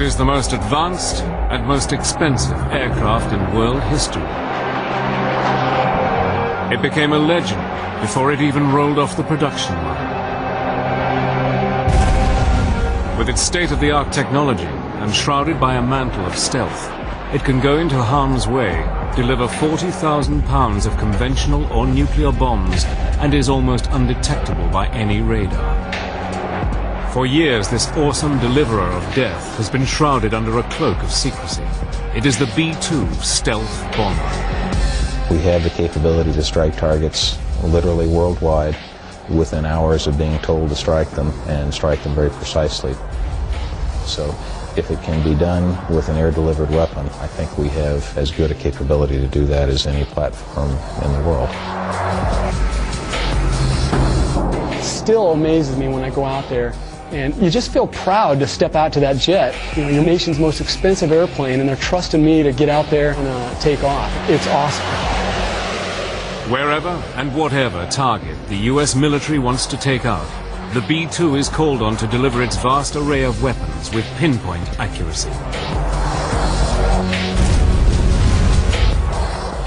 It is the most advanced and most expensive aircraft in world history. It became a legend before it even rolled off the production line. With its state-of-the-art technology and shrouded by a mantle of stealth, it can go into harm's way, deliver 40,000 pounds of conventional or nuclear bombs, and is almost undetectable by any radar. For years, this awesome deliverer of death has been shrouded under a cloak of secrecy. It is the B-2 stealth bomber. We have the capability to strike targets literally worldwide within hours of being told to strike them, and strike them very precisely. So if it can be done with an air-delivered weapon, I think we have as good a capability to do that as any platform in the world. It still amazes me when I go out there, and you just feel proud to step out to that jet. You know, your nation's most expensive airplane, and they're trusting me to get out there and take off. It's awesome. Wherever and whatever target the US military wants to take out, the B-2 is called on to deliver its vast array of weapons with pinpoint accuracy.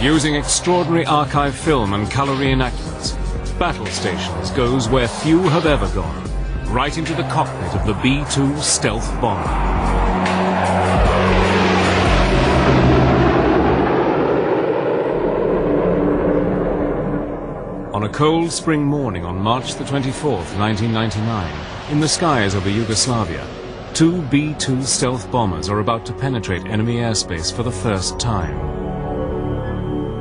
Using extraordinary archive film and color reenactments, Battle Stations goes where few have ever gone, right into the cockpit of the B-2 stealth bomber. On a cold spring morning on March the 24th, 1999, in the skies over Yugoslavia, two B-2 stealth bombers are about to penetrate enemy airspace for the first time.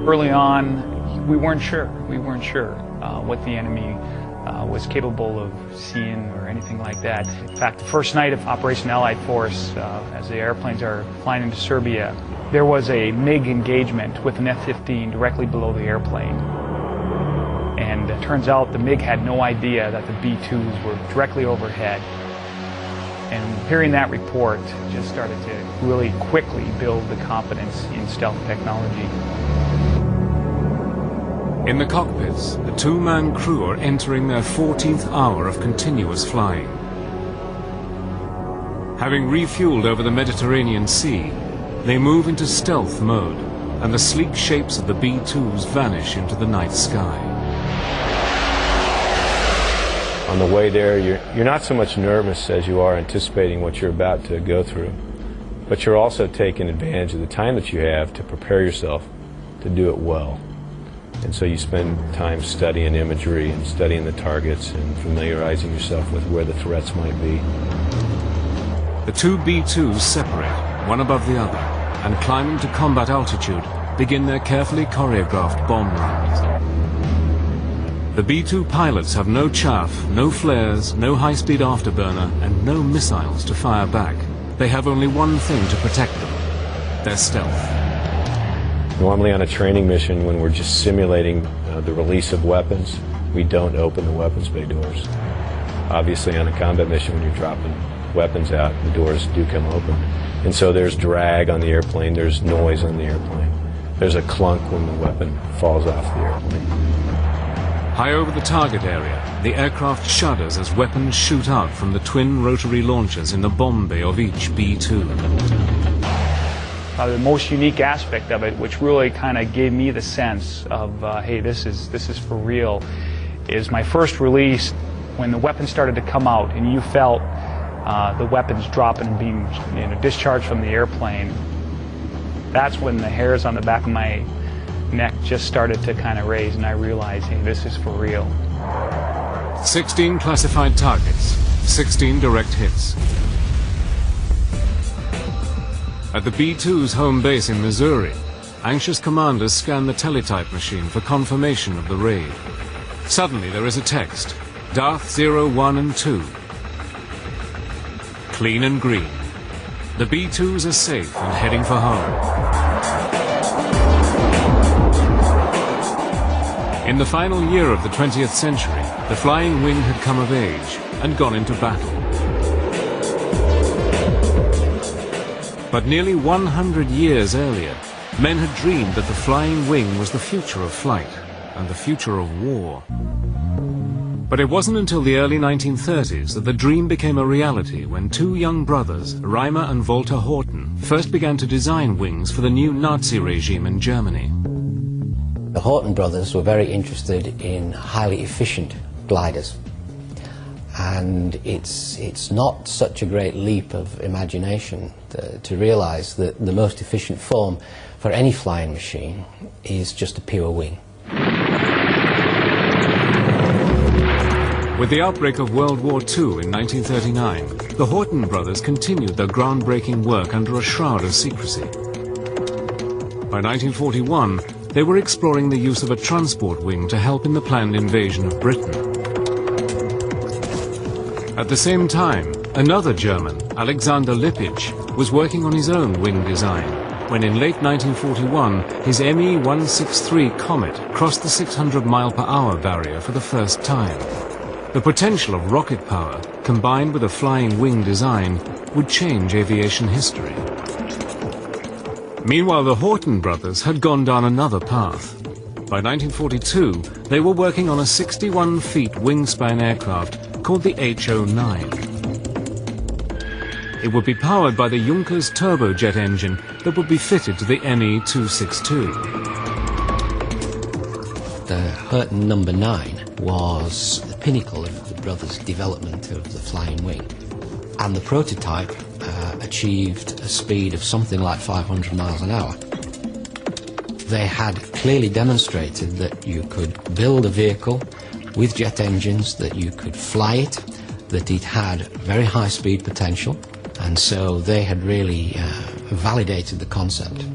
Early on, we weren't sure. What the enemy was capable of seeing or anything like that. In fact, the first night of Operation Allied Force, as the airplanes are flying into Serbia, there was a MiG engagement with an F-15 directly below the airplane. And it turns out the MiG had no idea that the B-2s were directly overhead. And hearing that report just started to really quickly build the confidence in stealth technology. In the cockpits, the two-man crew are entering their 14th hour of continuous flying. Having refueled over the Mediterranean Sea, they move into stealth mode, and the sleek shapes of the B-2s vanish into the night sky. On the way there, you're not so much nervous as you are anticipating what you're about to go through, but you're also taking advantage of the time that you have to prepare yourself to do it well. And so you spend time studying imagery and studying the targets and familiarizing yourself with where the threats might be. The two B-2s separate, one above the other, and climbing to combat altitude, begin their carefully choreographed bomb runs. The B-2 pilots have no chaff, no flares, no high-speed afterburner, and no missiles to fire back. They have only one thing to protect them: their stealth. Normally on a training mission, when we're just simulating the release of weapons, we don't open the weapons bay doors. Obviously on a combat mission, when you're dropping weapons out, the doors do come open. And so there's drag on the airplane, there's noise on the airplane. There's a clunk when the weapon falls off the airplane. High over the target area, the aircraft shudders as weapons shoot out from the twin rotary launchers in the bomb bay of each B-2. The most unique aspect of it, which really kind of gave me the sense of, hey, this is for real, is my first release when the weapons started to come out and you felt the weapons dropping and being discharged from the airplane. That's when the hairs on the back of my neck just started to kind of raise, and I realized, hey, this is for real. 16 classified targets, 16 direct hits. At the B-2's home base in Missouri, anxious commanders scan the teletype machine for confirmation of the raid. Suddenly there is a text: Darth 0, 1 and 2. Clean and green. The B-2s are safe and heading for home. In the final year of the 20th century, the flying wing had come of age and gone into battle. But nearly 100 years earlier, men had dreamed that the flying wing was the future of flight and the future of war. But it wasn't until the early 1930s that the dream became a reality when two young brothers, Reimer and Walter Horten, first began to design wings for the new Nazi regime in Germany. The Horten brothers were very interested in highly efficient gliders. And it's not such a great leap of imagination to realize that the most efficient form for any flying machine is just a pure wing. With the outbreak of World War II in 1939, the Horten brothers continued their groundbreaking work under a shroud of secrecy. By 1941, they were exploring the use of a transport wing to help in the planned invasion of Britain. At the same time, another German, Alexander Lippich, was working on his own wing design, when in late 1941 his Me-163 Comet crossed the 600-mile-per-hour barrier for the first time. The potential of rocket power, combined with a flying wing design, would change aviation history. Meanwhile, the Horten brothers had gone down another path. By 1942, they were working on a 61-feet wingspan aircraft called the H-09. It would be powered by the Junkers turbojet engine that would be fitted to the Me-262. The Horten number 9 was the pinnacle of the brothers' development of the flying wing. And the prototype achieved a speed of something like 500 miles an hour. They had clearly demonstrated that you could build a vehicle with jet engines, that you could fly it, that it had very high speed potential, and so they had really validated the concept.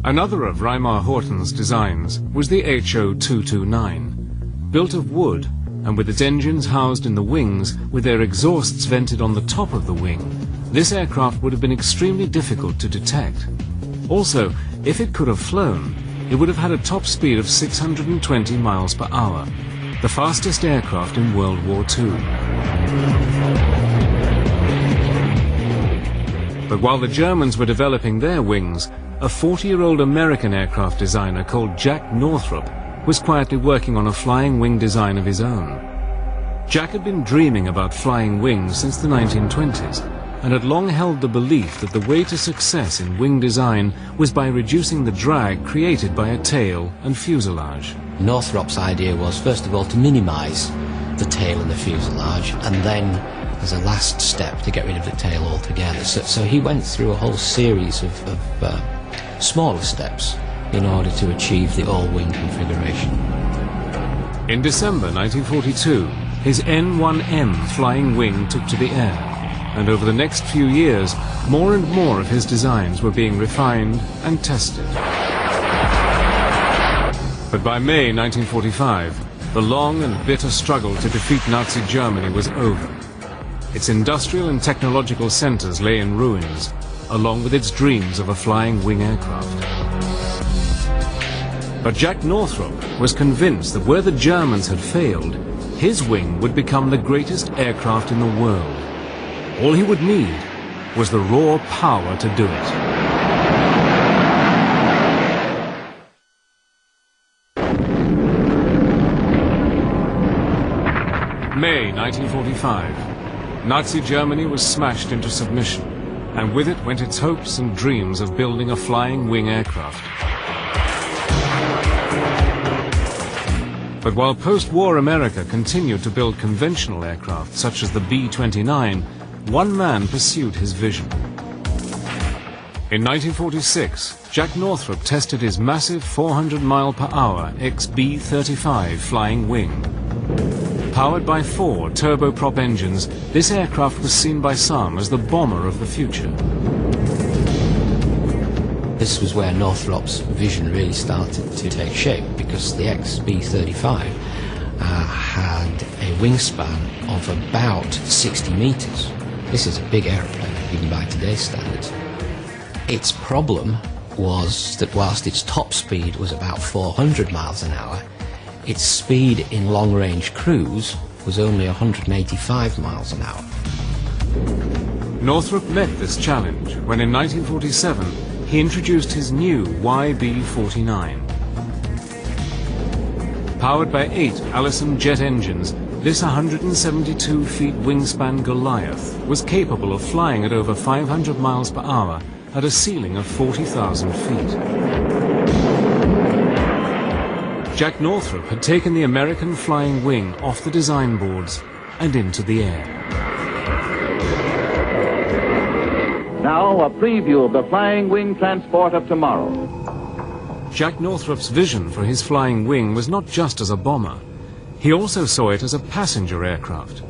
Another of Reimer Horten's designs was the HO-229. Built of wood, and with its engines housed in the wings, with their exhausts vented on the top of the wing, this aircraft would have been extremely difficult to detect. Also, if it could have flown, it would have had a top speed of 620 miles per hour, the fastest aircraft in World War II. But while the Germans were developing their wings, a 40-year-old American aircraft designer called Jack Northrop was quietly working on a flying wing design of his own. Jack had been dreaming about flying wings since the 1920s and had long held the belief that the way to success in wing design was by reducing the drag created by a tail and fuselage. Northrop's idea was, first of all, to minimize the tail and the fuselage, and then, as a last step, to get rid of the tail altogether. So he went through a whole series of smaller steps in order to achieve the all-wing configuration. In December 1942, his N1M flying wing took to the air, and over the next few years, more and more of his designs were being refined and tested. But by May 1945, the long and bitter struggle to defeat Nazi Germany was over. Its industrial and technological centers lay in ruins, along with its dreams of a flying wing aircraft. But Jack Northrop was convinced that where the Germans had failed, his wing would become the greatest aircraft in the world. All he would need was the raw power to do it. May 1945. Nazi Germany was smashed into submission, and with it went its hopes and dreams of building a flying wing aircraft. But while post-war America continued to build conventional aircraft such as the B-29, one man pursued his vision. In 1946, Jack Northrop tested his massive 400-mile-per-hour XB-35 flying wing. Powered by 4 turboprop engines, this aircraft was seen by some as the bomber of the future. This was where Northrop's vision really started to take shape, because the XB-35 had a wingspan of about 60 meters. This is a big airplane, even by today's standards. Its problem was that whilst its top speed was about 400 miles an hour, its speed in long-range cruise was only 185 miles an hour. Northrop met this challenge when in 1947 he introduced his new YB-49. Powered by 8 Allison jet engines, this 172-feet wingspan Goliath was capable of flying at over 500 miles per hour at a ceiling of 40,000 feet. Jack Northrop had taken the American flying wing off the design boards and into the air. Now a preview of the flying wing transport of tomorrow. Jack Northrop's vision for his flying wing was not just as a bomber. He also saw it as a passenger aircraft.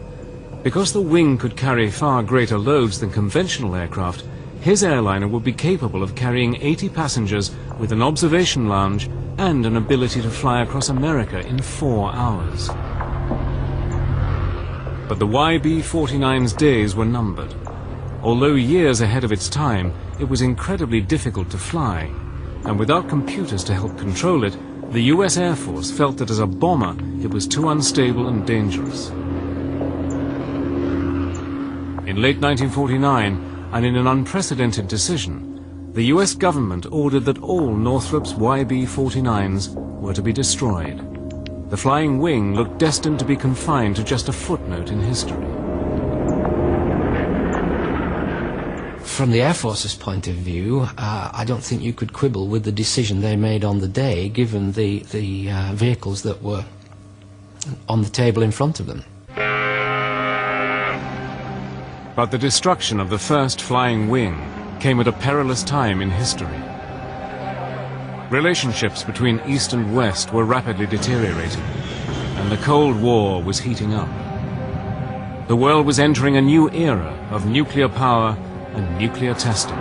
Because the wing could carry far greater loads than conventional aircraft, his airliner would be capable of carrying 80 passengers with an observation lounge and an ability to fly across America in 4 hours. But the YB-49's days were numbered. Although years ahead of its time, it was incredibly difficult to fly, and without computers to help control it, the US Air Force felt that as a bomber, it was too unstable and dangerous. In late 1949, and in an unprecedented decision, the US government ordered that all Northrop's YB-49s were to be destroyed. The flying wing looked destined to be confined to just a footnote in history. From the Air Force's point of view, I don't think you could quibble with the decision they made on the day, given the vehicles that were on the table in front of them. But the destruction of the first flying wing came at a perilous time in history. Relationships between East and West were rapidly deteriorating, and the Cold War was heating up. The world was entering a new era of nuclear power and nuclear testing.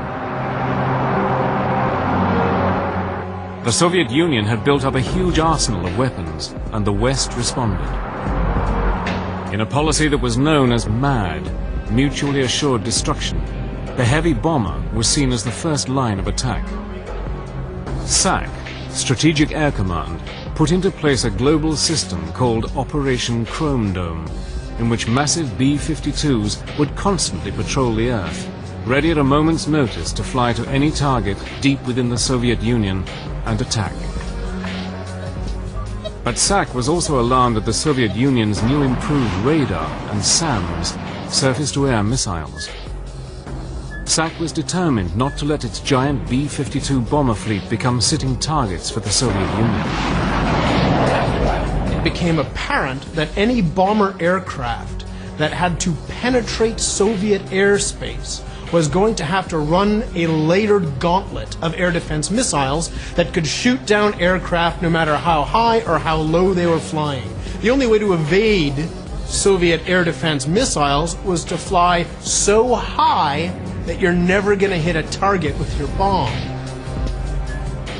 The Soviet Union had built up a huge arsenal of weapons, and the West responded. In a policy that was known as MAD, mutually assured destruction, the heavy bomber was seen as the first line of attack. SAC, Strategic Air Command, put into place a global system called Operation Chrome Dome, in which massive B52s would constantly patrol the Earth, ready at a moment's notice to fly to any target deep within the Soviet Union and attack. But SAC was also alarmed at the Soviet Union's new improved radar and SAMs, surface-to-air missiles. SAC was determined not to let its giant B-52 bomber fleet become sitting targets for the Soviet Union. It became apparent that any bomber aircraft that had to penetrate Soviet airspace was going to have to run a layered gauntlet of air defense missiles that could shoot down aircraft no matter how high or how low they were flying. The only way to evade Soviet air defense missiles was to fly so high that you're never going to hit a target with your bomb.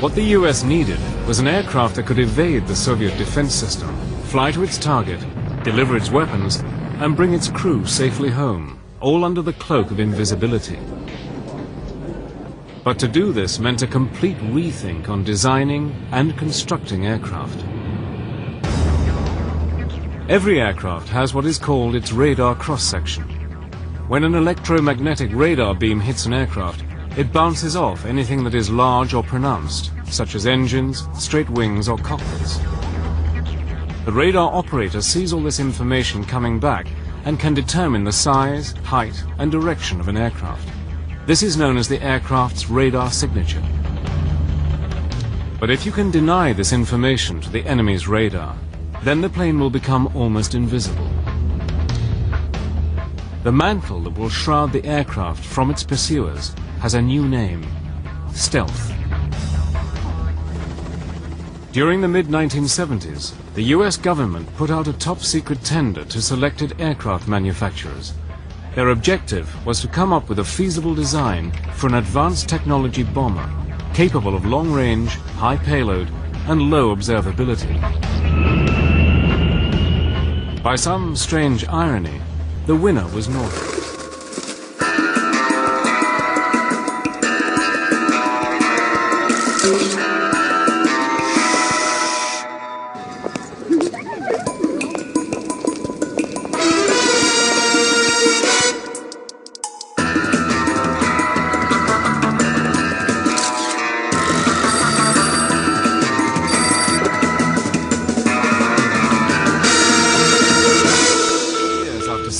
What the US needed was an aircraft that could evade the Soviet defense system, fly to its target, deliver its weapons, and bring its crew safely home, all under the cloak of invisibility. But to do this meant a complete rethink on designing and constructing aircraft. Every aircraft has what is called its radar cross-section. When an electromagnetic radar beam hits an aircraft, it bounces off anything that is large or pronounced, such as engines, straight wings, or cockpits. The radar operator sees all this information coming back and can determine the size, height, and direction of an aircraft. This is known as the aircraft's radar signature. But if you can deny this information to the enemy's radar, then the plane will become almost invisible. The mantle that will shroud the aircraft from its pursuers has a new name: stealth. During the mid-1970s, the US government put out a top-secret tender to selected aircraft manufacturers. Their objective was to come up with a feasible design for an advanced technology bomber, capable of long range, high payload, and low observability. By some strange irony, the winner was Northrop.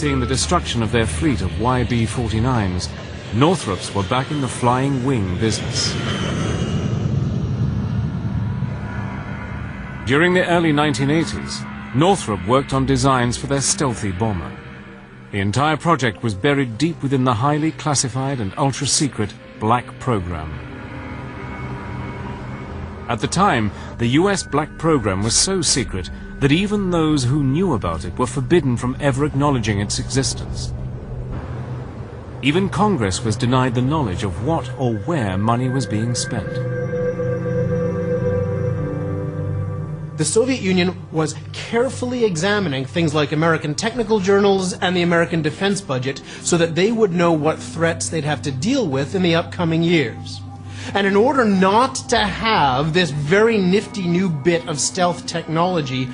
overseeing the destruction of their fleet of YB-49s, Northrops were back in the flying wing business. During the early 1980s, Northrop worked on designs for their stealthy bomber. The entire project was buried deep within the highly classified and ultra-secret Black program. At the time, the US Black program was so secret that even those who knew about it were forbidden from ever acknowledging its existence. Even Congress was denied the knowledge of what or where money was being spent. The Soviet Union was carefully examining things like American technical journals and the American defense budget so that they would know what threats they'd have to deal with in the upcoming years. And in order not to have this very nifty new bit of stealth technology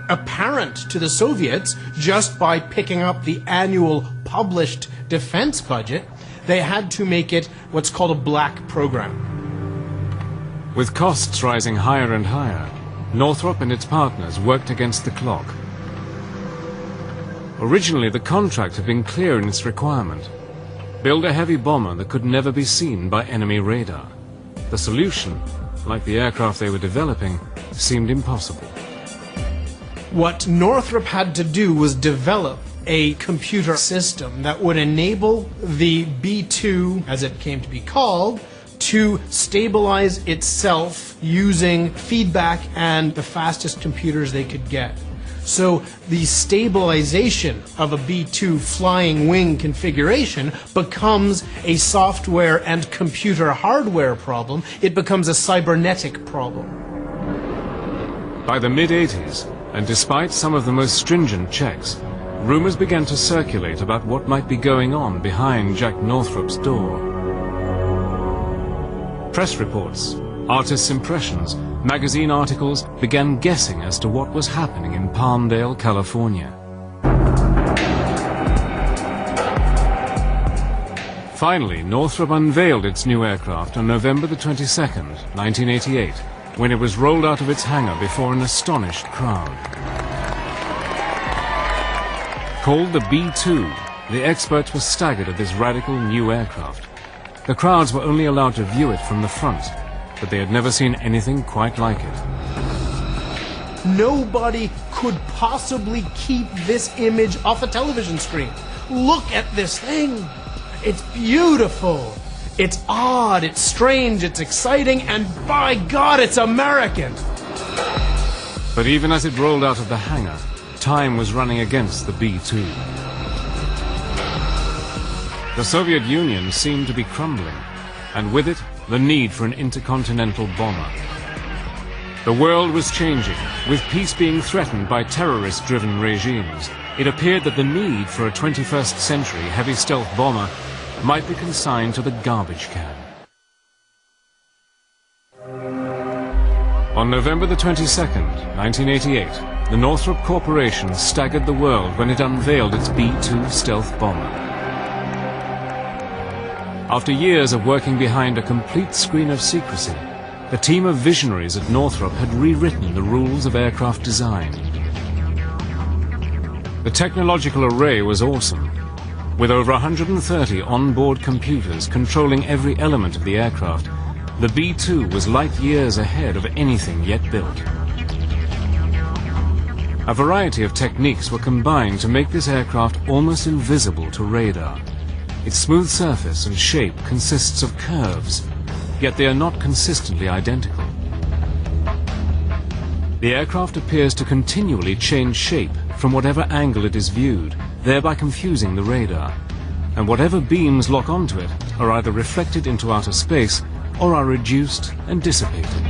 apparent to the Soviets just by picking up the annual published defense budget, they had to make it what's called a black program. With costs rising higher and higher, Northrop and its partners worked against the clock. Originally, the contract had been clear in its requirement: build a heavy bomber that could never be seen by enemy radar. The solution, like the aircraft they were developing, seemed impossible. What Northrop had to do was develop a computer system that would enable the B-2, as it came to be called, to stabilize itself using feedback and the fastest computers they could get. So the stabilization of a B-2 flying wing configuration becomes a software and computer hardware problem. It becomes a cybernetic problem. By the mid-80s, and despite some of the most stringent checks, rumors began to circulate about what might be going on behind Jack Northrop's door. Press reports, artists' impressions, magazine articles began guessing as to what was happening in Palmdale, California. Finally, Northrop unveiled its new aircraft on November the 22nd, 1988, when it was rolled out of its hangar before an astonished crowd. Called the B-2, the experts were staggered at this radical new aircraft. The crowds were only allowed to view it from the front, but they had never seen anything quite like it. Nobody could possibly keep this image off a television screen. Look at this thing. It's beautiful. It's odd, it's strange, it's exciting, and by God, it's American. But even as it rolled out of the hangar, time was running against the B-2. The Soviet Union seemed to be crumbling, and with it, the need for an intercontinental bomber. The world was changing, with peace being threatened by terrorist-driven regimes. It appeared that the need for a 21st century heavy stealth bomber might be consigned to the garbage can. On November the 22nd, 1988, the Northrop Corporation staggered the world when it unveiled its B-2 stealth bomber. After years of working behind a complete screen of secrecy, the team of visionaries at Northrop had rewritten the rules of aircraft design. The technological array was awesome, with over 130 on-board computers controlling every element of the aircraft. The B-2 was light years ahead of anything yet built. A variety of techniques were combined to make this aircraft almost invisible to radar. Its smooth surface and shape consists of curves, yet they are not consistently identical. The aircraft appears to continually change shape from whatever angle it is viewed, thereby confusing the radar, and whatever beams lock onto it are either reflected into outer space or are reduced and dissipated.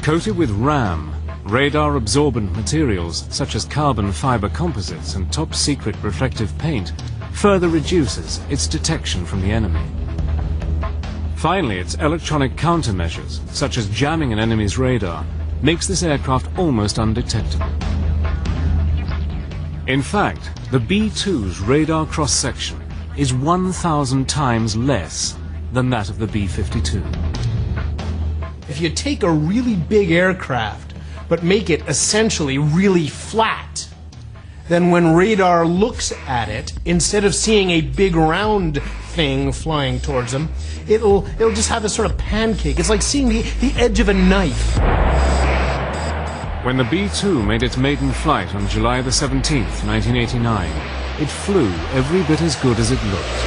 Coated with RAM, radar-absorbent materials such as carbon fiber composites and top-secret reflective paint further reduces its detection from the enemy. Finally, its electronic countermeasures, such as jamming an enemy's radar, makes this aircraft almost undetectable. In fact, the B-2's radar cross-section is 1,000 times less than that of the B-52. If you take a really big aircraft, but make it essentially really flat, then when radar looks at it, instead of seeing a big round thing flying towards them, it'll just have a sort of pancake. It's like seeing the edge of a knife. When the B-2 made its maiden flight on July the 17th, 1989, it flew every bit as good as it looked.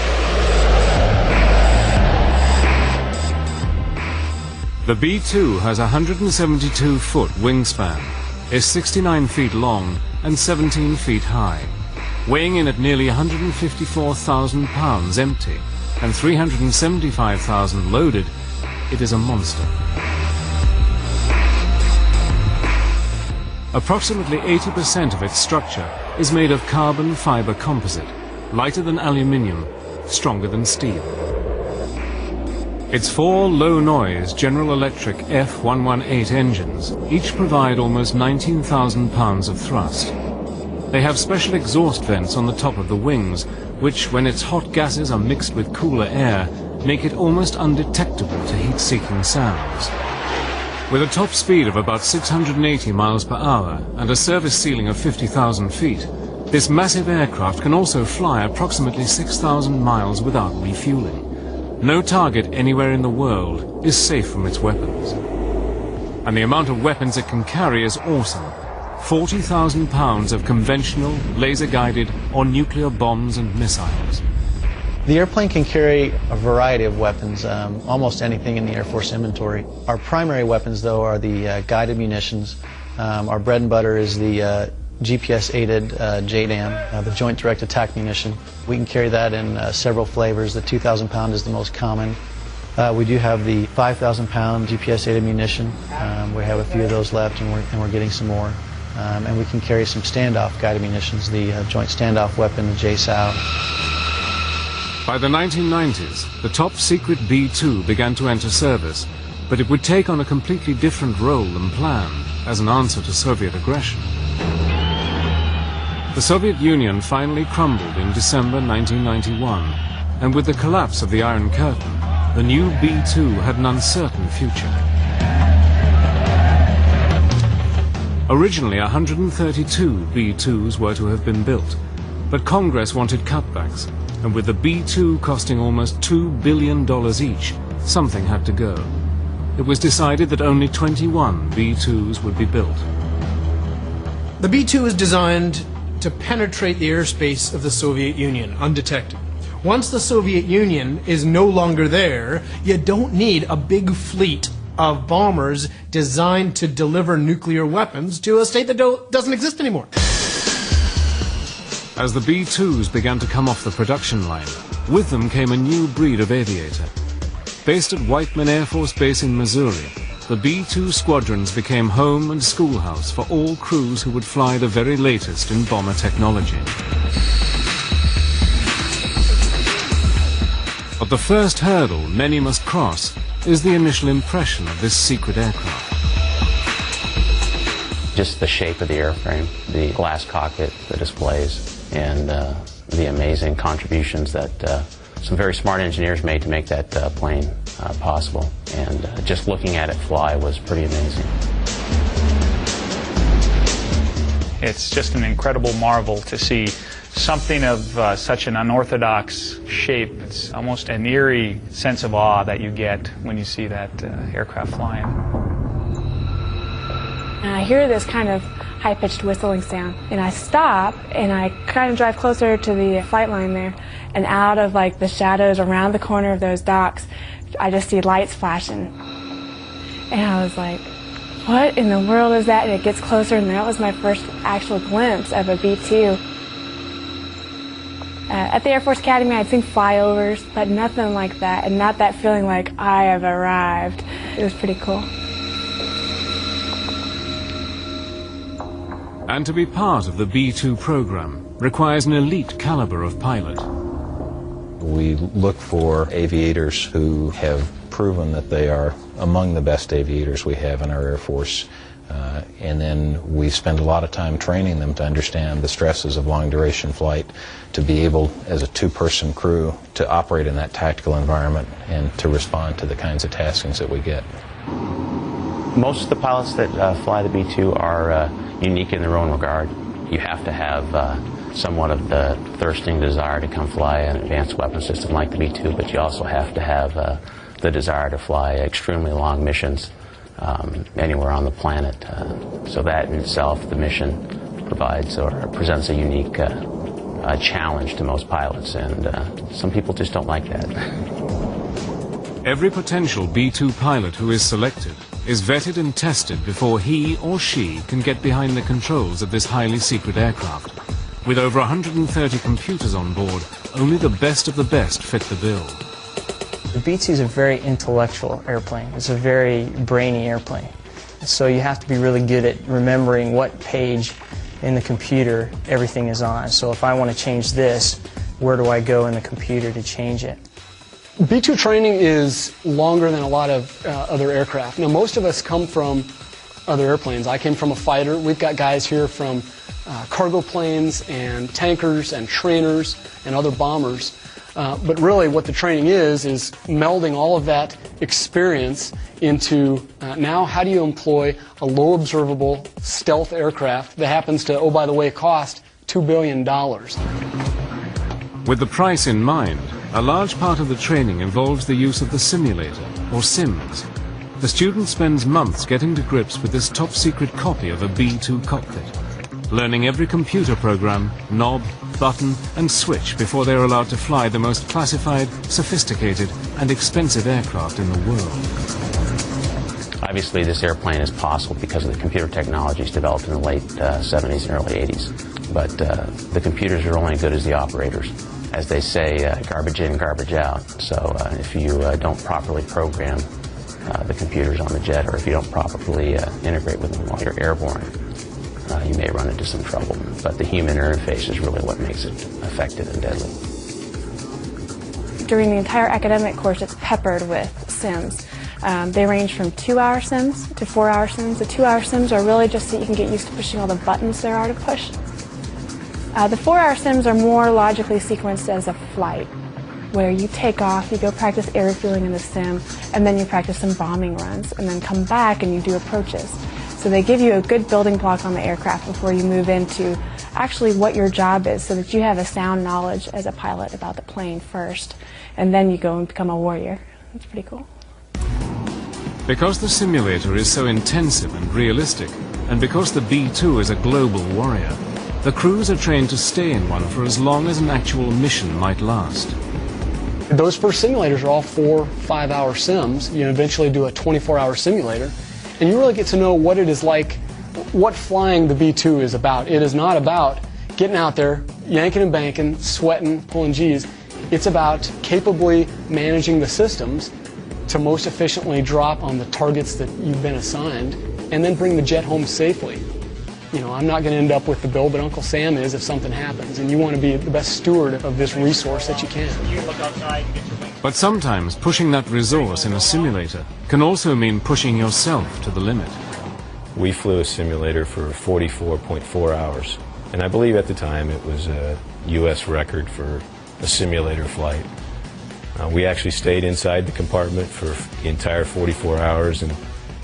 The B-2 has a 172-foot wingspan, is 69 feet long and 17 feet high. Weighing in at nearly 154,000 pounds empty and 375,000 loaded, it is a monster. Approximately 80% of its structure is made of carbon fiber composite, lighter than aluminium, stronger than steel. Its 4 low-noise General Electric F118 engines each provide almost 19,000 pounds of thrust. They have special exhaust vents on the top of the wings, which, when its hot gases are mixed with cooler air, make it almost undetectable to heat-seeking sounds. With a top speed of about 680 miles per hour and a service ceiling of 50,000 feet, this massive aircraft can also fly approximately 6,000 miles without refueling. No target anywhere in the world is safe from its weapons. And the amount of weapons it can carry is awesome. 40,000 pounds of conventional, laser-guided or nuclear bombs and missiles. The airplane can carry a variety of weapons, almost anything in the Air Force inventory. Our primary weapons, though, are the guided munitions. Our bread and butter is the GPS-aided JDAM, the Joint Direct Attack Munition. We can carry that in several flavors. The 2,000 pound is the most common. We do have the 5,000 pound GPS-aided munition. We have a few of those left, and we're getting some more. And we can carry some standoff guided munitions, the Joint Standoff Weapon, the JSOW. By the 1990s, the top-secret B-2 began to enter service, but it would take on a completely different role than planned as an answer to Soviet aggression. The Soviet Union finally crumbled in December 1991, and with the collapse of the Iron Curtain, the new B-2 had an uncertain future. Originally, 132 B-2s were to have been built, but Congress wanted cutbacks, and with the B-2 costing almost $2 billion each, something had to go. It was decided that only 21 B-2s would be built. The B-2 is designed to penetrate the airspace of the Soviet Union undetected. Once the Soviet Union is no longer there, you don't need a big fleet of bombers designed to deliver nuclear weapons to a state that doesn't exist anymore. As the B-2s began to come off the production line, with them came a new breed of aviator. Based at Whiteman Air Force Base in Missouri, the B-2 squadrons became home and schoolhouse for all crews who would fly the very latest in bomber technology. But the first hurdle many must cross is the initial impression of this secret aircraft. Just the shape of the airframe, the glass cockpit, the displays, and the amazing contributions that some very smart engineers made to make that plane possible. And just looking at it fly was pretty amazing. It's just an incredible marvel to see something of such an unorthodox shape. It's almost an eerie sense of awe that you get when you see that aircraft flying. And I hear this kind of high-pitched whistling sound, and I stop and I kind of drive closer to the flight line there, and out of like the shadows around the corner of those docks, I just see lights flashing. And I was like, what in the world is that? And it gets closer, and that was my first actual glimpse of a B-2. At the Air Force Academy, I'd seen flyovers, but nothing like that, and not that feeling like I have arrived. It was pretty cool. And to be part of the B-2 program requires an elite caliber of pilot. We look for aviators who have proven that they are among the best aviators we have in our Air Force. And then we spend a lot of time training them to understand the stresses of long-duration flight, to be able, as a two-person crew, to operate in that tactical environment and to respond to the kinds of taskings that we get. Most of the pilots that fly the B-2 are unique in their own regard. You have to have somewhat of the thirsting desire to come fly an advanced weapon system like the B-2, but you also have to have the desire to fly extremely long missions anywhere on the planet. So that in itself, the mission provides or presents a unique challenge to most pilots, and some people just don't like that. Every potential B-2 pilot who is selected is vetted and tested before he or she can get behind the controls of this highly secret aircraft. With over 130 computers on board, only the best of the best fit the bill. The B-2 is a very intellectual airplane. It's a very brainy airplane. So you have to be really good at remembering what page in the computer everything is on. So if I want to change this, where do I go in the computer to change it? B-2 training is longer than a lot of other aircraft. Now, most of us come from other airplanes. I came from a fighter. We've got guys here from cargo planes and tankers and trainers and other bombers. But really what the training is melding all of that experience into now how do you employ a low observable stealth aircraft that happens to, oh by the way, cost $2 billion. With the price in mind, a large part of the training involves the use of the simulator, or sims. The student spends months getting to grips with this top-secret copy of a B-2 cockpit, learning every computer program, knob, button, and switch before they're allowed to fly the most classified, sophisticated, and expensive aircraft in the world. Obviously, this airplane is possible because of the computer technologies developed in the late 70s and early 80s. But the computers are only as good as the operators. As they say, garbage in, garbage out. So if you don't properly program the computers on the jet, or if you don't properly integrate with them while you're airborne, you may run into some trouble. But the human interface is really what makes it effective and deadly. During the entire academic course, it's peppered with sims. They range from 2-hour sims to 4-hour sims. The 2-hour sims are really just so you can get used to pushing all the buttons there are to push. The 4-hour sims are more logically sequenced as a flight, where you take off, you go practice air refueling in the sim, and then you practice some bombing runs, and then come back and you do approaches. So they give you a good building block on the aircraft before you move into actually what your job is, so that you have a sound knowledge as a pilot about the plane first, and then you go and become a warrior. That's pretty cool. Because the simulator is so intensive and realistic, and because the B-2 is a global warrior, the crews are trained to stay in one for as long as an actual mission might last. Those first simulators are all 4-5-hour sims. You eventually do a 24-hour simulator, and you really get to know what it is like, what flying the B-2 is about. It is not about getting out there, yanking and banking, sweating, pulling G's. It's about capably managing the systems to most efficiently drop on the targets that you've been assigned, and then bring the jet home safely. You know, I'm not going to end up with the bill, but Uncle Sam is if something happens, and you want to be the best steward of this resource that you can. But sometimes pushing that resource in a simulator can also mean pushing yourself to the limit. We flew a simulator for 44.4 hours, and I believe at the time it was a U.S. record for a simulator flight. We actually stayed inside the compartment for the entire 44 hours and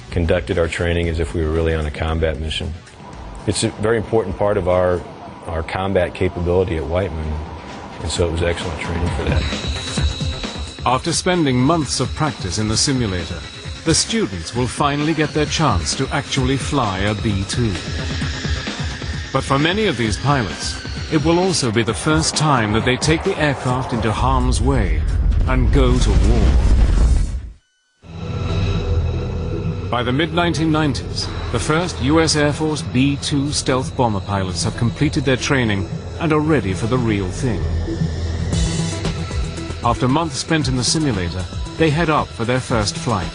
conducted our training as if we were really on a combat mission. It's a very important part of our combat capability at Whiteman, and so it was excellent training for that. After spending months of practice in the simulator, the students will finally get their chance to actually fly a B-2. But for many of these pilots, it will also be the first time that they take the aircraft into harm's way and go to war. By the mid-1990s, the first U.S. Air Force B-2 stealth bomber pilots have completed their training and are ready for the real thing. After months spent in the simulator, they head up for their first flight.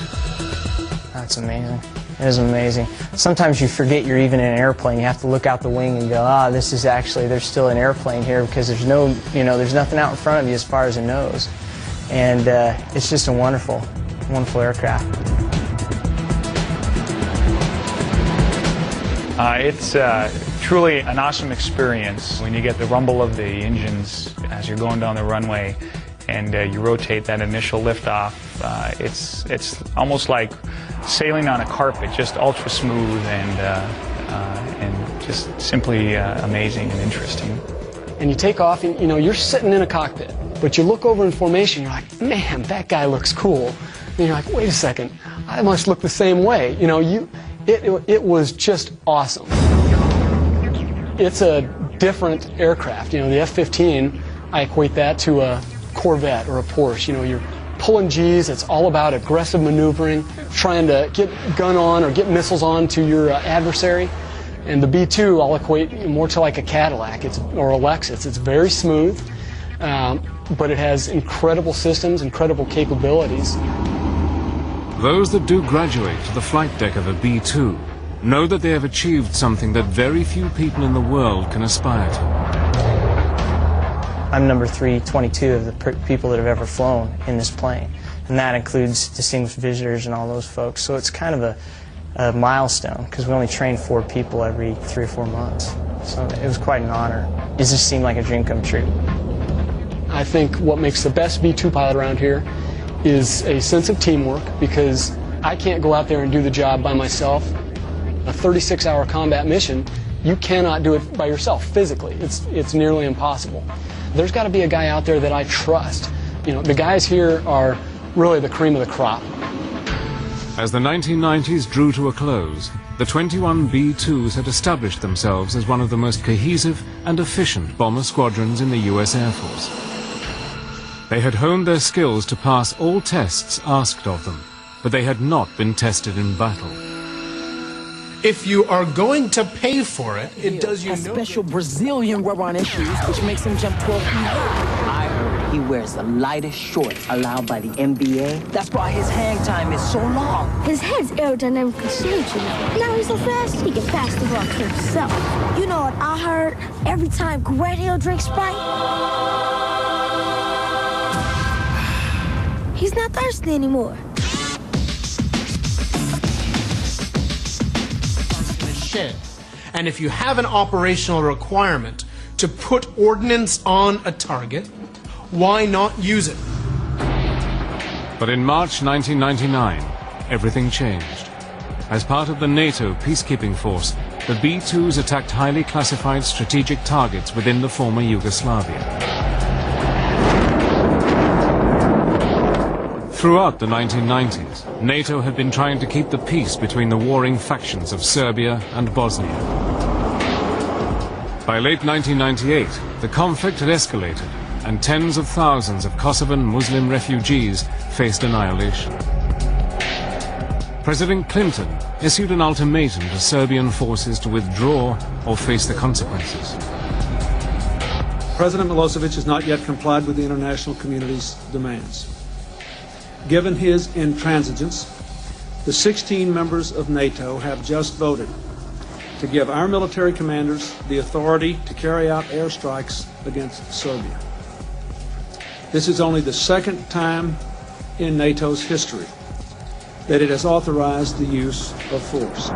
That's amazing. It is amazing. Sometimes you forget you're even in an airplane. You have to look out the wing and go, this is actually, there's still an airplane here, because there's no, there's nothing out in front of you as far as a nose. And it's just a wonderful, wonderful aircraft. It's truly an awesome experience when you get the rumble of the engines as you're going down the runway and you rotate that initial liftoff. It's almost like sailing on a carpet, just ultra smooth and just simply amazing and interesting. And you take off and, you're sitting in a cockpit, but you look over in formation, you're like, man, that guy looks cool. And you're like, wait a second, I must look the same way. It was just awesome. It's a different aircraft. The F-15, I equate that to a Corvette or a Porsche. You're pulling G's. It's all about aggressive maneuvering, trying to get gun on or get missiles on to your adversary. And the B-2 I'll equate more to like a Cadillac or a Lexus. It's very smooth, but it has incredible systems, incredible capabilities. Those that do graduate to the flight deck of a B-2 know that they have achieved something that very few people in the world can aspire to. I'm number 322 of the people that have ever flown in this plane, and that includes distinguished visitors and all those folks. So it's kind of a milestone, because we only train 4 people every 3 or 4 months. So it was quite an honor. It just seemed like a dream come true. I think what makes the best B-2 pilot around here is a sense of teamwork, because I can't go out there and do the job by myself. A 36-hour combat mission, you cannot do it by yourself physically. It's nearly impossible. There's got to be a guy out there that I trust. The guys here are really the cream of the crop. As the 1990s drew to a close, the 21 B-2s had established themselves as one of the most cohesive and efficient bomber squadrons in the U.S. Air Force. They had honed their skills to pass all tests asked of them, but they had not been tested in battle. If you are going to pay for it, it does you no good. Special Brazilian rubber-on shoes, which makes him jump 12 feet high. I heard he wears the lightest shorts allowed by the NBA. That's why his hang time is so long. His head's aerodynamically shaped, Now he's so fast, he can pass the ball to himself. You know what I heard? Every time Grant Hill drinks Sprite, he's not thirsty anymore. Shed. And if you have an operational requirement to put ordnance on a target, why not use it? But in March 1999, everything changed. As part of the NATO peacekeeping force, the B-2s attacked highly classified strategic targets within the former Yugoslavia. Throughout the 1990s, NATO had been trying to keep the peace between the warring factions of Serbia and Bosnia. By late 1998, the conflict had escalated, and tens of thousands of Kosovan Muslim refugees faced annihilation. President Clinton issued an ultimatum to Serbian forces to withdraw or face the consequences. President Milosevic has not yet complied with the international community's demands. Given his intransigence, the 16 members of NATO have just voted to give our military commanders the authority to carry out airstrikes against Serbia. This is only the second time in NATO's history that it has authorized the use of force.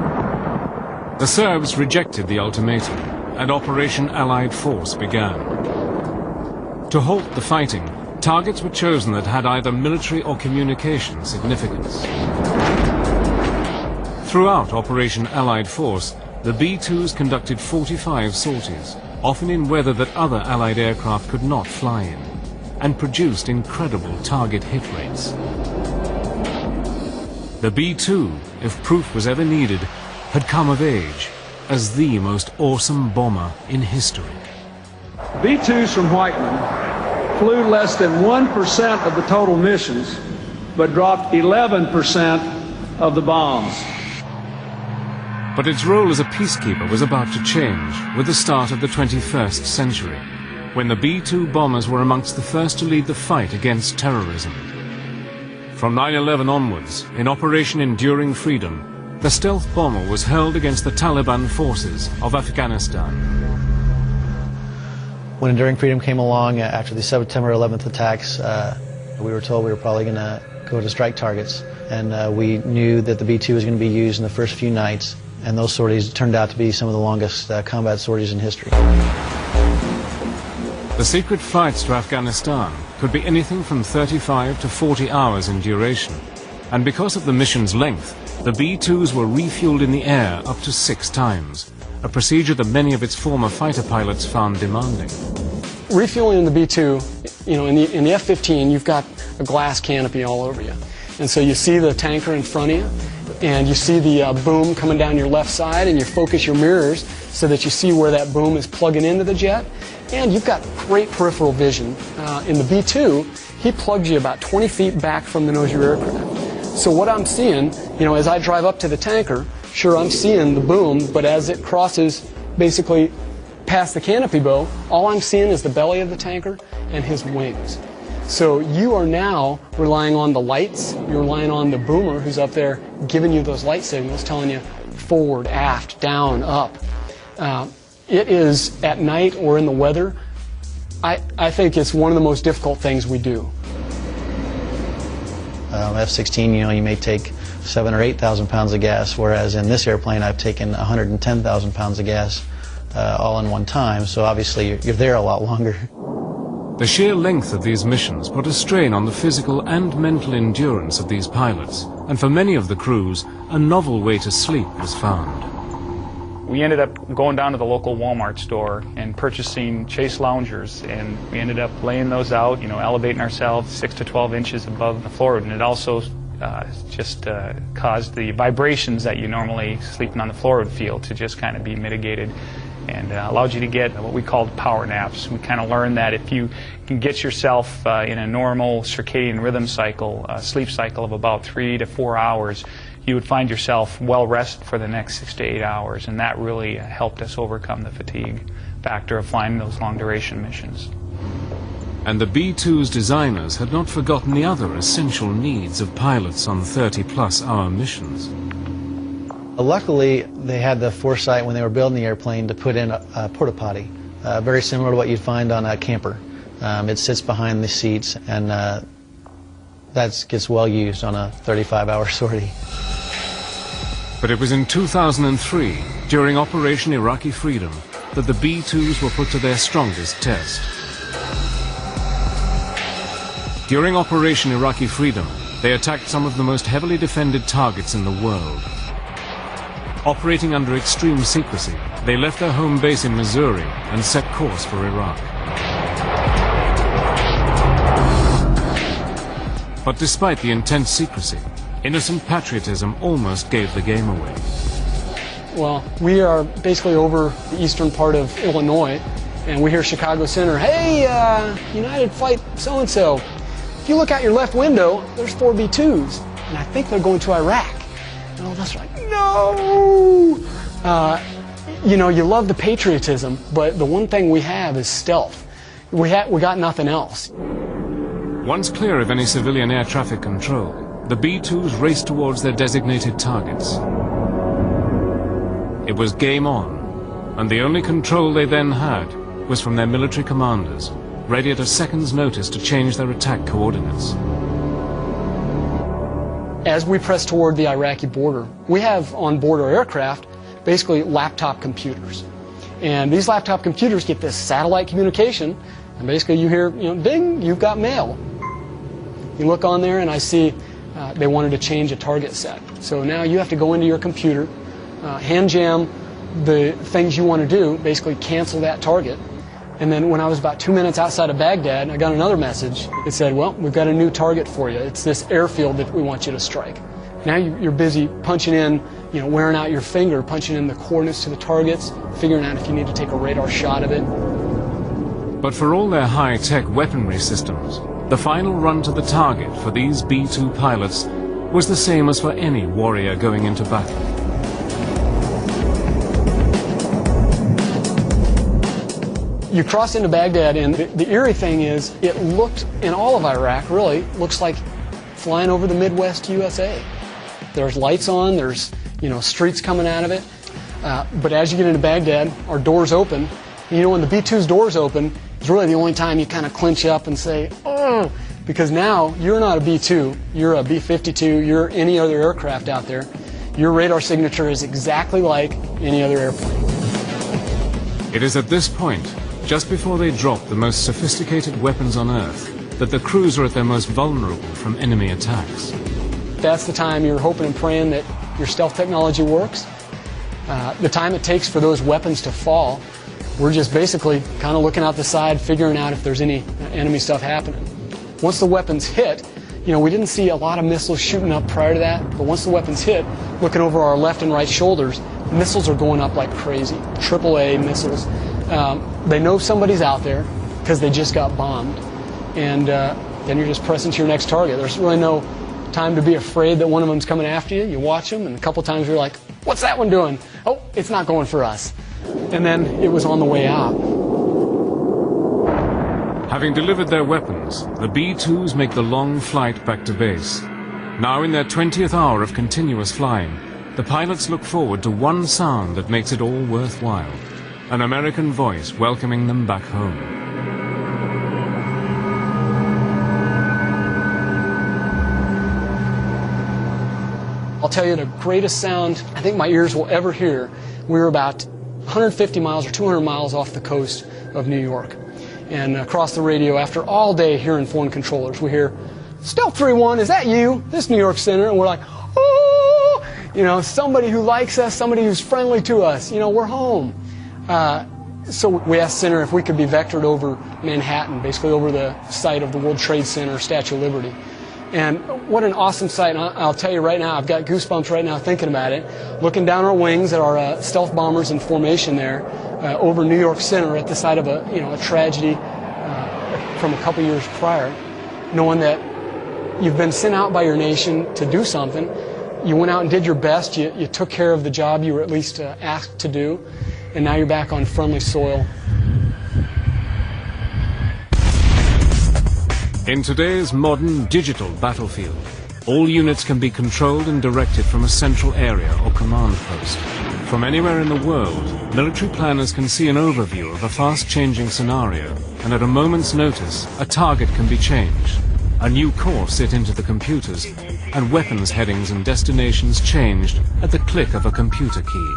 The Serbs rejected the ultimatum, and Operation Allied Force began. To halt the fighting, targets were chosen that had either military or communication significance. Throughout Operation Allied Force, the B-2s conducted 45 sorties, often in weather that other Allied aircraft could not fly in, and produced incredible target hit rates. The B-2, if proof was ever needed, had come of age as the most awesome bomber in history. B-2s from Whiteman flew less than 1% of the total missions, but dropped 11% of the bombs. But its role as a peacekeeper was about to change with the start of the 21st century, when the B-2 bombers were amongst the first to lead the fight against terrorism. From 9/11 onwards, in Operation Enduring Freedom, the stealth bomber was hurled against the Taliban forces of Afghanistan. When Enduring Freedom came along after the September 11th attacks, we were told we were probably going to go to strike targets, and we knew that the B-2 was going to be used in the first few nights, and those sorties turned out to be some of the longest combat sorties in history. The secret flights to Afghanistan could be anything from 35 to 40 hours in duration, and because of the mission's length, the B-2s were refueled in the air up to 6 times, a procedure that many of its former fighter pilots found demanding. Refueling in the B-2, you know, in the F-15, you've got a glass canopy all over you. And so you see the tanker in front of you, and you see the boom coming down your left side, and you focus your mirrors so that you see where that boom is plugging into the jet. And you've got great peripheral vision. In the B-2, he plugs you about 20 feet back from the nose of your aircraft. So what I'm seeing, you know, as I drive up to the tanker, sure, I'm seeing the boom, but as it crosses basically past the canopy bow, all I'm seeing is the belly of the tanker and his wings. So you are now relying on the lights, you're relying on the boomer who's up there giving you those light signals, telling you forward, aft, down, up. It is at night or in the weather, I think it's one of the most difficult things we do. F-16, you know, you may take 7,000 or 8,000 pounds of gas, whereas in this airplane I've taken 110,000 pounds of gas all in one time, so obviously you're there a lot longer. The sheer length of these missions put a strain on the physical and mental endurance of these pilots, and for many of the crews, a novel way to sleep was found. We ended up going down to the local Walmart store and purchasing chase loungers, and we ended up laying those out, you know, elevating ourselves 6 to 12 inches above the floor, and it also just caused the vibrations that you normally sleeping on the floor would feel to just kind of be mitigated, and allowed you to get what we called power naps. We kind of learned that if you can get yourself in a normal circadian rhythm cycle, sleep cycle of about 3 to 4 hours, you would find yourself well rested for the next 6 to 8 hours, and that really helped us overcome the fatigue factor of flying those long duration missions. And the B-2's designers had not forgotten the other essential needs of pilots on 30-plus hour missions. Luckily, they had the foresight when they were building the airplane to put in a porta potty, very similar to what you'd find on a camper. It sits behind the seats, and that gets well used on a 35-hour sortie. But it was in 2003, during Operation Iraqi Freedom, that the B-2s were put to their strongest test. During Operation Iraqi Freedom, they attacked some of the most heavily defended targets in the world. Operating under extreme secrecy, they left their home base in Missouri and set course for Iraq. But despite the intense secrecy, innocent patriotism almost gave the game away. Well, we are basically over the eastern part of Illinois, and we hear Chicago Center, "Hey, United Flight so-and-so, if you look out your left window, there's 4 B-2s, and I think they're going to Iraq." And all of us are like, no! You know, you love the patriotism, but the one thing we have is stealth. We got nothing else. Once clear of any civilian air traffic control, the B-2s raced towards their designated targets. It was game on, and the only control they then had was from their military commanders, ready at a second's notice to change their attack coordinates. As we press toward the Iraqi border, we have on board our aircraft basically laptop computers. And these laptop computers get this satellite communication, and basically you hear, you know, ding, you've got mail. You look on there and I see they wanted to change a target set. So now you have to go into your computer, hand jam the things you want to do, basically cancel that target. And then when I was about 2 minutes outside of Baghdad, I got another message. It said, well, we've got a new target for you. It's this airfield that we want you to strike. Now you're busy punching in, you know, wearing out your finger, punching in the coordinates to the targets, figuring out if you need to take a radar shot of it. But for all their high-tech weaponry systems, the final run to the target for these B-2 pilots was the same as for any warrior going into battle. You cross into Baghdad, and the eerie thing is, it looked, in all of Iraq, really, looks like flying over the Midwest USA. There's lights on, there's, you know, streets coming out of it. But as you get into Baghdad, our doors open. And, you know, when the B-2's doors open, it's really the only time you kind of clinch up and say, oh, because now you're not a B-2, you're a B52, you're any other aircraft out there. Your radar signature is exactly like any other airplane. It is at this point, just before they drop the most sophisticated weapons on Earth, that the crews are at their most vulnerable from enemy attacks. That's the time you're hoping and praying that your stealth technology works. The time it takes for those weapons to fall, we're just basically kind of looking out the side, figuring out if there's any enemy stuff happening. Once the weapons hit, we didn't see a lot of missiles shooting up prior to that, but once the weapons hit, looking over our left and right shoulders, missiles are going up like crazy. AAA missiles. They know somebody's out there because they just got bombed, and then you're just pressing to your next target. There's really no time to be afraid that one of them's coming after you. You watch them, and a couple times you're like, what's that one doing? Oh, it's not going for us. And then it was on the way out. Having delivered their weapons, the B-2s make the long flight back to base. Now in their 20th hour of continuous flying, the pilots look forward to one sound that makes it all worthwhile: an American voice welcoming them back home. I'll tell you the greatest sound I think my ears will ever hear. We were about 150 miles or 200 miles off the coast of New York. And across the radio, after all day hearing foreign controllers, we hear, "Stealth 3-1, is that you? This New York Center." And we're like, oh, somebody who likes us, somebody who's friendly to us. We're home. So we asked Center if we could be vectored over Manhattan, basically over the site of the World Trade Center, Statue of Liberty. And what an awesome sight. And I'll tell you right now, I've got goosebumps right now thinking about it. Looking down our wings at our stealth bombers in formation there over New York Center at the site of a tragedy from a couple years prior, knowing that you've been sent out by your nation to do something. You went out and did your best. You took care of the job you were at least asked to do. And now you're back on friendly soil. In today's modern digital battlefield, all units can be controlled and directed from a central area or command post. From anywhere in the world, military planners can see an overview of a fast-changing scenario, and at a moment's notice, a target can be changed, a new course set into the computers, and weapons headings and destinations changed at the click of a computer key.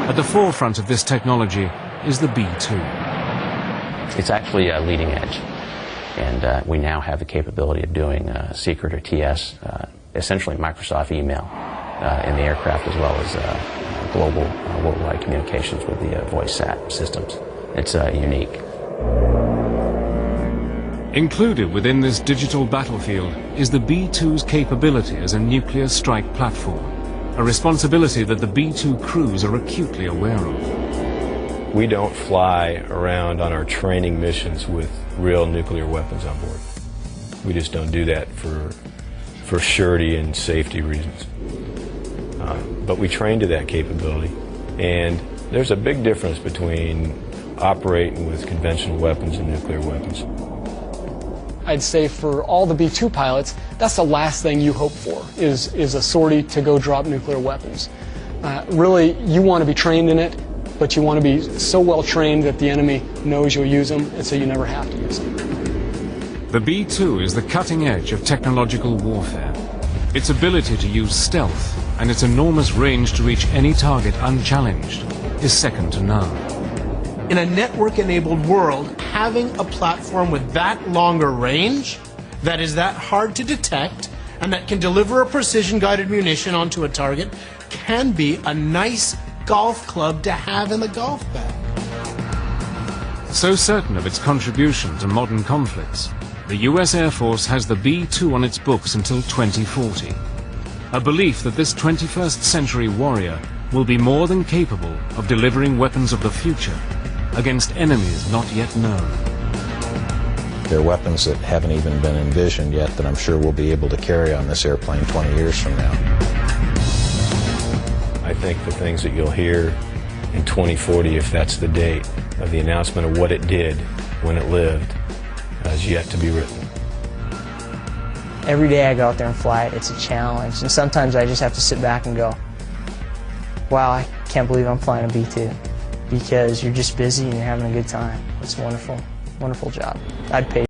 At the forefront of this technology is the B-2. It's actually leading edge, and we now have the capability of doing secret or TS, essentially Microsoft email in the aircraft, as well as global worldwide communications with the voice SAT systems. It's unique. Included within this digital battlefield is the B-2's capability as a nuclear strike platform, a responsibility that the B-2 crews are acutely aware of. We don't fly around on our training missions with real nuclear weapons on board. We just don't do that for surety and safety reasons. But we train to that capability, and there's a big difference between operating with conventional weapons and nuclear weapons. I'd say for all the B-2 pilots, that's the last thing you hope for, is a sortie to go drop nuclear weapons. Really, you want to be trained in it, but you want to be so well trained that the enemy knows you'll use them, and so you never have to use them. The B-2 is the cutting edge of technological warfare. Its ability to use stealth and its enormous range to reach any target unchallenged is second to none. In a network-enabled world, having a platform with that longer range, that is that hard to detect, and that can deliver a precision-guided munition onto a target, can be a nice golf club to have in the golf bag. So certain of its contribution to modern conflicts, the US Air Force has the B-2 on its books until 2040. A belief that this 21st century warrior will be more than capable of delivering weapons of the future against enemies not yet known. There are weapons that haven't even been envisioned yet that I'm sure we'll be able to carry on this airplane 20 years from now. I think the things that you'll hear in 2040, if that's the date of the announcement of what it did when it lived, is yet to be written. Every day I go out there and fly it, it's a challenge. And sometimes I just have to sit back and go, wow, I can't believe I'm flying a B-2. Because you're just busy and you're having a good time. It's wonderful, wonderful job. I'd pay